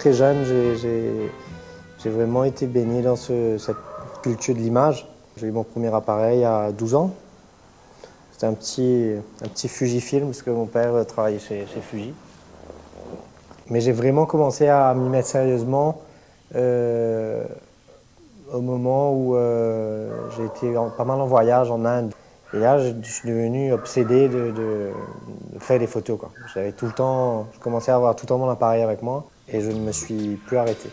très jeune, j'ai vraiment été baigné dans cette culture de l'image. J'ai eu mon premier appareil à 12 ans. C'était un petit Fujifilm, parce que mon père travaillait chez Fuji. Mais j'ai vraiment commencé à m'y mettre sérieusement au moment où j'ai été pas mal en voyage en Inde. Et là, je suis devenu obsédé de faire des photos, quoi. J'avais tout le temps, je commençais à avoir tout le temps mon appareil avec moi et je ne me suis plus arrêté.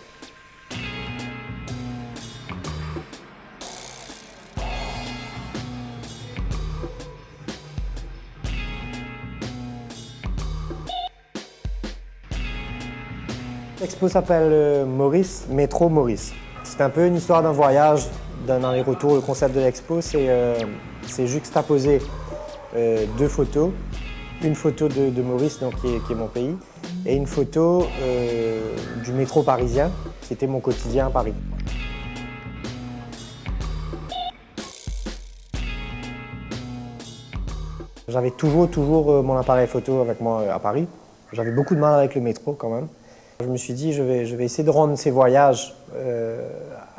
L'expo s'appelle Maurice, Métro Maurice. C'est un peu une histoire d'un voyage, d'un aller-retour. Le concept de l'expo, c'est juxtaposer deux photos. Une photo de Maurice, donc, qui est mon pays, et une photo du métro parisien, qui était mon quotidien à Paris. J'avais toujours mon appareil photo avec moi à Paris. J'avais beaucoup de mal avec le métro quand même. Je me suis dit, je vais essayer de rendre ces voyages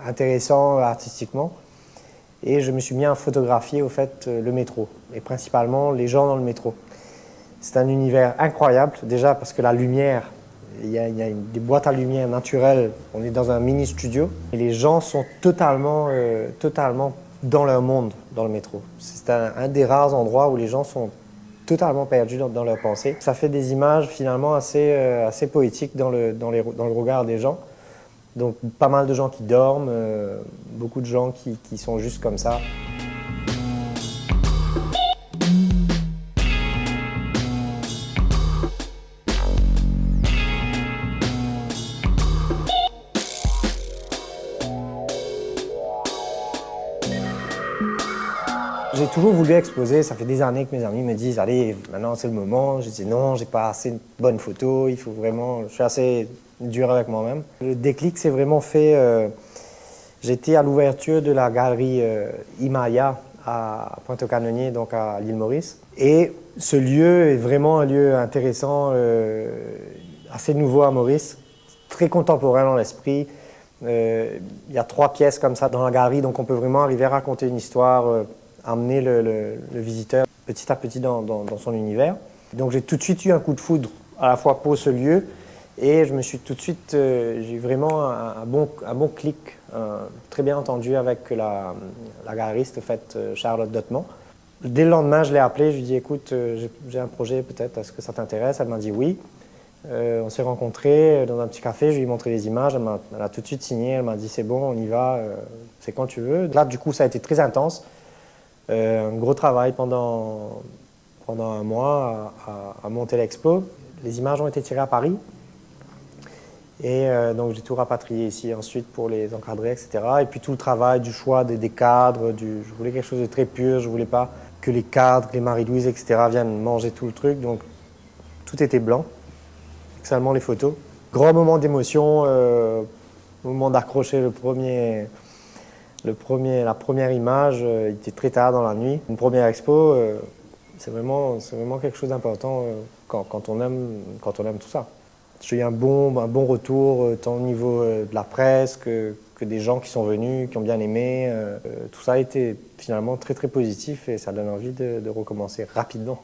intéressants artistiquement. Et je me suis mis à photographier au fait le métro, et principalement les gens dans le métro. C'est un univers incroyable, déjà parce que la lumière, il y a des boîtes à lumière naturelles, on est dans un mini studio, et les gens sont totalement dans leur monde, dans le métro. C'est un des rares endroits où les gens sont totalement perdus dans leurs pensées. Ça fait des images finalement assez poétiques dans le regard des gens. Donc pas mal de gens qui dorment, beaucoup de gens qui sont juste comme ça. J'ai toujours voulu exposer, ça fait des années que mes amis me disent « Allez, maintenant c'est le moment ». Je dis « Non, j'ai pas assez de bonnes photos, il faut vraiment… » Je suis assez dur avec moi-même. Le déclic s'est vraiment fait… J'étais à l'ouverture de la galerie Himalaya à Pointe-aux-Canoniers, donc à l'île Maurice. Et ce lieu est vraiment un lieu intéressant, assez nouveau à Maurice, très contemporain dans l'esprit. Il y a 3 pièces comme ça dans la galerie, donc on peut vraiment arriver à raconter une histoire, amener le visiteur petit à petit dans son univers. Donc j'ai tout de suite eu un coup de foudre à la fois pour ce lieu et je me suis tout de suite, j'ai eu vraiment un bon clic, très bien entendu avec la galeriste, en fait, Charlotte Dottement. Dès le lendemain, je l'ai appelée, je lui ai dit écoute, j'ai un projet peut-être, est-ce que ça t'intéresse? Elle m'a dit oui. On s'est rencontrés dans un petit café, je lui ai montré les images, elle a tout de suite signé, elle m'a dit c'est bon, on y va, c'est quand tu veux. Là, du coup, ça a été très intense. Un gros travail pendant un mois à monter l'expo. Les images ont été tirées à Paris. Et donc j'ai tout rapatrié ici ensuite pour les encadrer, etc. Et puis tout le travail du choix des cadres, je voulais quelque chose de très pur, je ne voulais pas que les cadres, les Marie-Louise, etc. viennent manger tout le truc. Donc tout était blanc, seulement les photos. Grand moment d'émotion, au moment d'accrocher la première image, il était très tard dans la nuit. Une première expo, c'est vraiment quelque chose d'important quand on aime tout ça. J'ai eu un bon retour, tant au niveau de la presse que des gens qui sont venus, qui ont bien aimé. Tout ça a été finalement très très positif et ça donne envie de recommencer rapidement.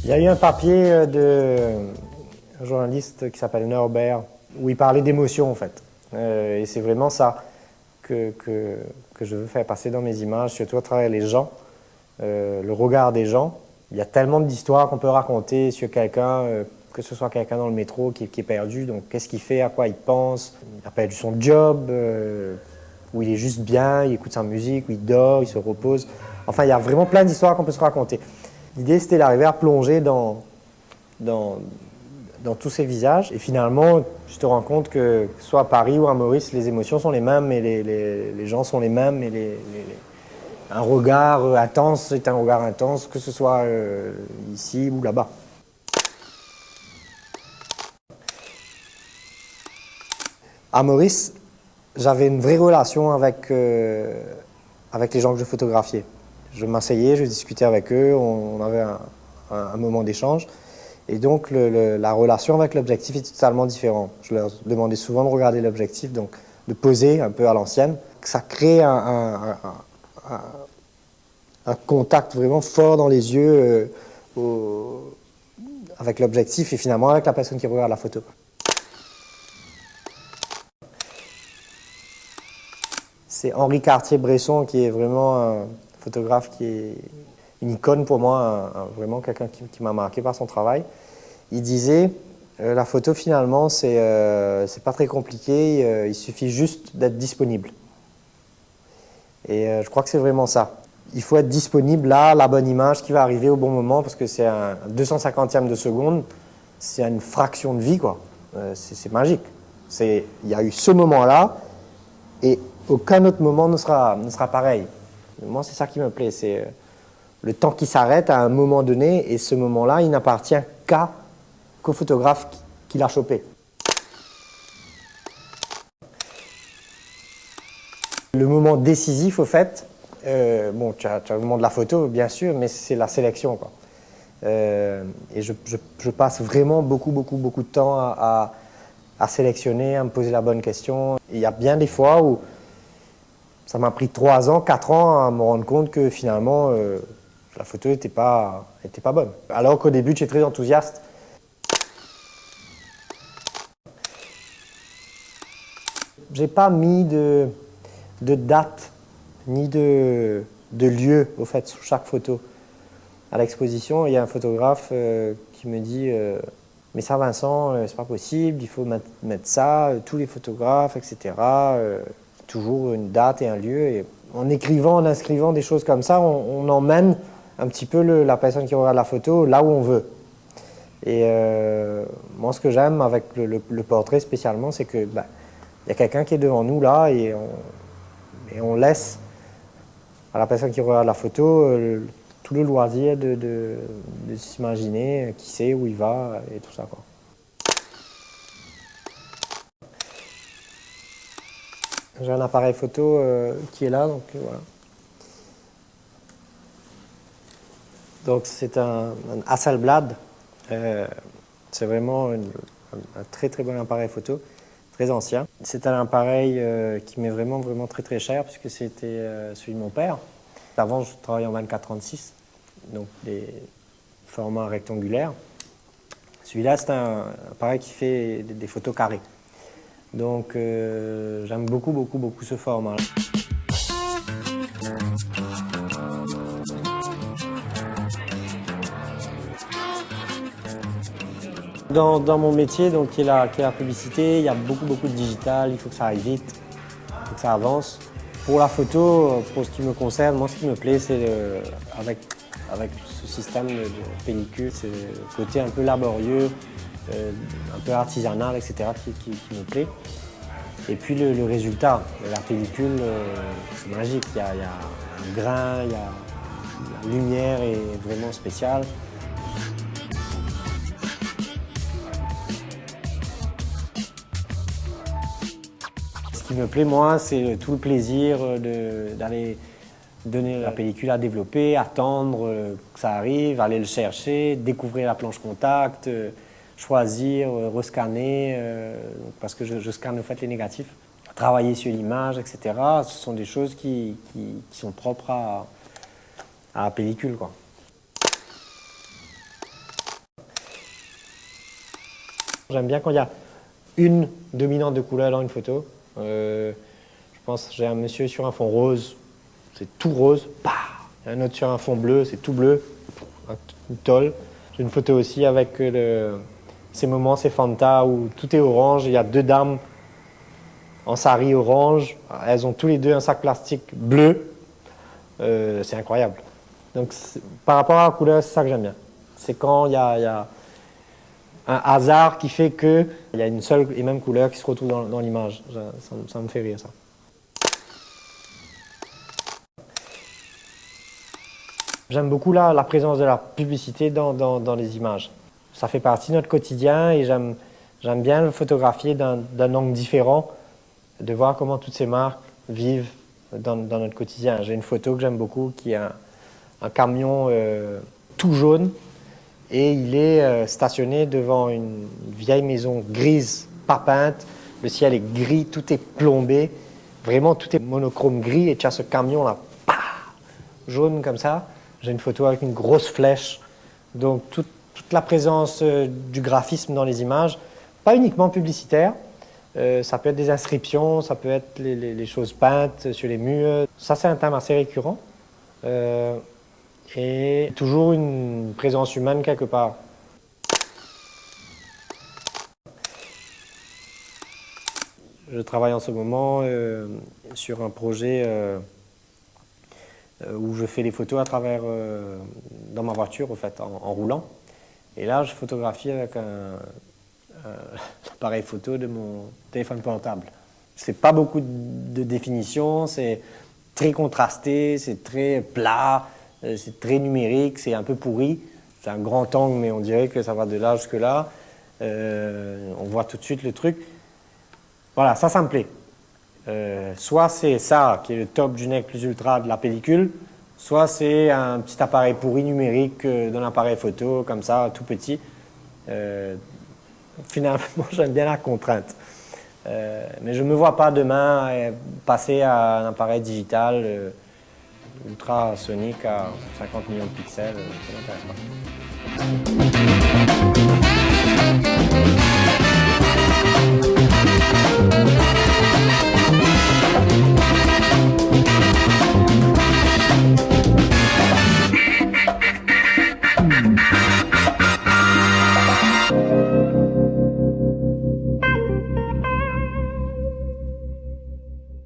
Il y a eu un papier d'un journaliste qui s'appelle Norbert, où il parlait d'émotion en fait. Et c'est vraiment ça que je veux faire passer dans mes images, surtout à travers les gens, le regard des gens. Il y a tellement d'histoires qu'on peut raconter sur quelqu'un, que ce soit quelqu'un dans le métro qui est perdu, donc qu'est-ce qu'il fait, à quoi il pense, il a perdu son job, où il est juste bien, il écoute sa musique, où il dort, il se repose. Enfin, il y a vraiment plein d'histoires qu'on peut se raconter. L'idée, c'était d'arriver à plonger dans dans tous ces visages. Et finalement, je te rends compte que soit à Paris ou à Maurice, les émotions sont les mêmes et les gens sont les mêmes. Et un regard intense est un regard intense, que ce soit ici ou là-bas. À Maurice, j'avais une vraie relation avec les gens que je photographiais. Je m'asseyais, je discutais avec eux, on avait un moment d'échange. Et donc, la relation avec l'objectif est totalement différente. Je leur demandais souvent de regarder l'objectif, donc de poser un peu à l'ancienne. Ça crée un contact vraiment fort dans les yeux avec l'objectif et finalement avec la personne qui regarde la photo. C'est Henri Cartier-Bresson qui est vraiment un photographe qui est une icône pour moi, vraiment quelqu'un qui m'a marqué par son travail. Il disait, la photo finalement c'est pas très compliqué, il suffit juste d'être disponible. Et je crois que c'est vraiment ça. Il faut être disponible là, la bonne image qui va arriver au bon moment parce que c'est un 250e de seconde, c'est une fraction de vie quoi. C'est magique. Il y a eu ce moment-là et aucun autre moment ne sera pareil. Moi, c'est ça qui me plaît, c'est le temps qui s'arrête à un moment donné et ce moment-là, il n'appartient qu'au photographe qui l'a chopé. Le moment décisif, au fait, bon, tu as le moment de la photo, bien sûr, mais c'est la sélection, quoi. Et je passe vraiment beaucoup de temps à sélectionner, à me poser la bonne question. Il y a bien des fois où ça m'a pris 3 ans, 4 ans à me rendre compte que finalement, la photo n'était pas bonne. Alors qu'au début, j'étais très enthousiaste. J'ai pas mis de date ni de lieu, au fait, sur chaque photo. À l'exposition, il y a un photographe qui me dit mais ça, Vincent, c'est pas possible, il faut mettre ça, tous les photographes, etc. Toujours une date et un lieu. Et en écrivant, en inscrivant des choses comme ça, on emmène un petit peu la personne qui regarde la photo là où on veut. Et moi, ce que j'aime avec le portrait spécialement, c'est que y a quelqu'un qui est devant nous là et on laisse à la personne qui regarde la photo tout le loisir de s'imaginer qui sait où il va et tout ça, quoi. J'ai un appareil photo qui est là, donc voilà. Donc c'est un Hasselblad. C'est vraiment un très bon appareil photo, très ancien. C'est un appareil qui m'est vraiment très cher puisque c'était celui de mon père. Avant, je travaillais en 24-36, donc des formats rectangulaires. Celui-là, c'est un appareil qui fait des photos carrées. Donc j'aime beaucoup ce format. Dans mon métier, donc, qui est la publicité, il y a beaucoup de digital, il faut que ça aille vite, il faut que ça avance. Pour la photo, pour ce qui me concerne, moi ce qui me plaît, c'est avec ce système de pellicule, c'est le côté un peu laborieux, un peu artisanal, etc. qui me plaît. Et puis le résultat, la pellicule, c'est magique, il y a un grain, la lumière est vraiment spéciale. Ce qui me plaît, moi, c'est tout le plaisir d'aller donner la pellicule à développer, attendre que ça arrive, aller le chercher, découvrir la planche contact, choisir, rescanner, parce que je scanne en fait les négatifs, travailler sur l'image, etc. Ce sont des choses qui sont propres à la pellicule, quoi. J'aime bien quand il y a une dominante de couleur dans une photo. Je pense que j'ai un monsieur sur un fond rose, c'est tout rose. Bah, un autre sur un fond bleu, c'est tout bleu, une tôle. J'ai une photo aussi avec ces moments, ces Fanta où tout est orange. Il y a 2 dames en sari orange. Elles ont tous les 2 un sac plastique bleu. C'est incroyable. Donc par rapport à la couleur, c'est ça que j'aime bien. C'est quand il y a un hasard qui fait qu'il y a une seule et même couleur qui se retrouve dans l'image. Ça me fait rire, ça. J'aime beaucoup la présence de la publicité dans les images. Ça fait partie de notre quotidien et j'aime bien le photographier d'un angle différent, de voir comment toutes ces marques vivent dans notre quotidien. J'ai une photo que j'aime beaucoup qui est un camion tout jaune et il est stationné devant une vieille maison grise, pas peinte. Le ciel est gris, tout est plombé, vraiment tout est monochrome gris et tu as ce camion là, jaune comme ça. J'ai une photo avec une grosse flèche, donc toute la présence du graphisme dans les images, pas uniquement publicitaire, ça peut être des inscriptions, ça peut être les choses peintes sur les murs. Ça, c'est un thème assez récurrent et toujours une présence humaine quelque part. Je travaille en ce moment sur un projet où je fais les photos à travers, dans ma voiture, au fait, en roulant. Et là, je photographie avec l'appareil photo de mon téléphone portable. C'est pas beaucoup de définition, c'est très contrasté, c'est très plat, c'est très numérique, c'est un peu pourri. C'est un grand angle, mais on dirait que ça va de là jusque là. On voit tout de suite le truc. Voilà, ça me plaît. Soit c'est ça qui est le top du nec plus ultra de la pellicule, soit c'est un petit appareil pourri numérique d'un appareil photo comme ça, tout petit. Finalement, j'aime bien la contrainte. Mais je ne me vois pas demain passer à un appareil digital ultrasonique à 50 millions de pixels. Ça m'intéresse pas.